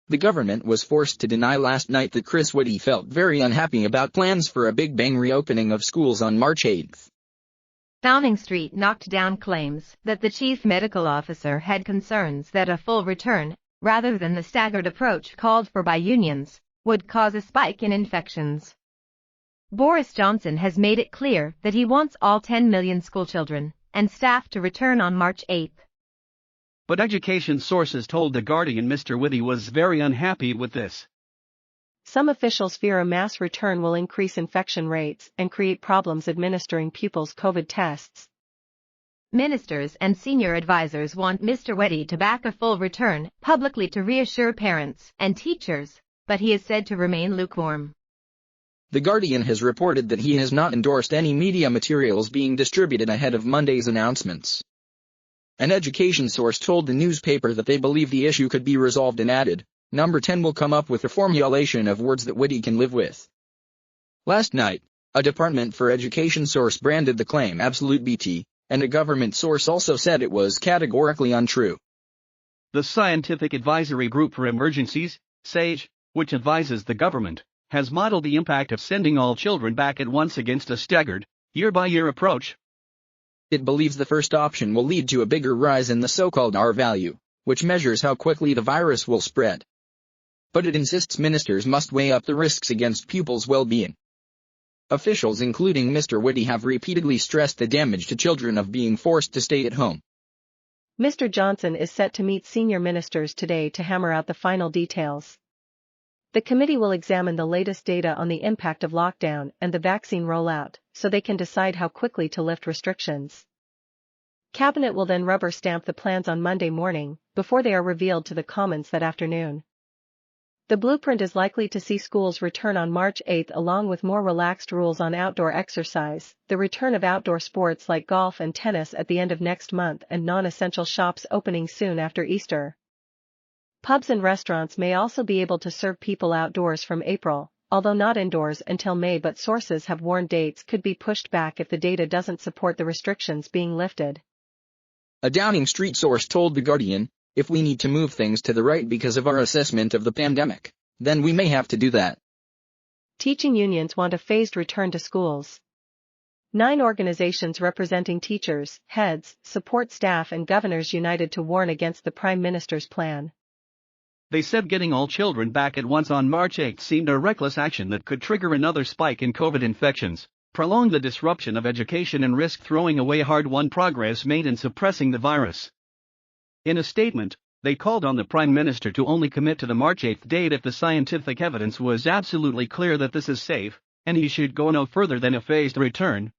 The government was forced to deny last night that Chris Whitty felt very unhappy about plans for a Big Bang reopening of schools on March 8. Downing Street knocked down claims that the chief medical officer had concerns that a full return, rather than the staggered approach called for by unions, would cause a spike in infections. Boris Johnson has made it clear that he wants all 10 million schoolchildren and staff to return on March 8. But education sources told the Guardian Mr Whitty was very unhappy with this. Some officials fear a mass return will increase infection rates and create problems administering pupils' COVID tests. Ministers and senior advisors want Mr Whitty to back a full return publicly to reassure parents and teachers, but he is said to remain lukewarm. The Guardian has reported that he has not endorsed any media materials being distributed ahead of Monday's announcements. An education source told the newspaper that they believe the issue could be resolved and added, Number 10 will come up with a formulation of words that Whitty can live with. Last night, a Department for Education source branded the claim absolute BT, and a government source also said it was categorically untrue. The Scientific Advisory Group for Emergencies, SAGE, which advises the government, has modeled the impact of sending all children back at once against a staggered, year-by-year approach. It believes the first option will lead to a bigger rise in the so-called R-value, which measures how quickly the virus will spread. But it insists ministers must weigh up the risks against pupils' well-being. Officials including Mr Whitty have repeatedly stressed the damage to children of being forced to stay at home. Mr Johnson is set to meet senior ministers today to hammer out the final details. The committee will examine the latest data on the impact of lockdown and the vaccine rollout, so they can decide how quickly to lift restrictions. Cabinet will then rubber stamp the plans on Monday morning, before they are revealed to the Commons that afternoon. The blueprint is likely to see schools return on March 8 along with more relaxed rules on outdoor exercise, the return of outdoor sports like golf and tennis at the end of next month, and non-essential shops opening soon after Easter. Pubs and restaurants may also be able to serve people outdoors from April, although not indoors until May, but sources have warned dates could be pushed back if the data doesn't support the restrictions being lifted. A Downing Street source told The Guardian, if we need to move things to the right because of our assessment of the pandemic, then we may have to do that. Teaching unions want a phased return to schools. 9 organizations representing teachers, heads, support staff and governors united to warn against the Prime Minister's plan. They said getting all children back at once on March 8 seemed a reckless action that could trigger another spike in COVID infections, prolong the disruption of education and risk throwing away hard-won progress made in suppressing the virus. In a statement, they called on the Prime Minister to only commit to the March 8 date if the scientific evidence was absolutely clear that this is safe, and he should go no further than a phased return,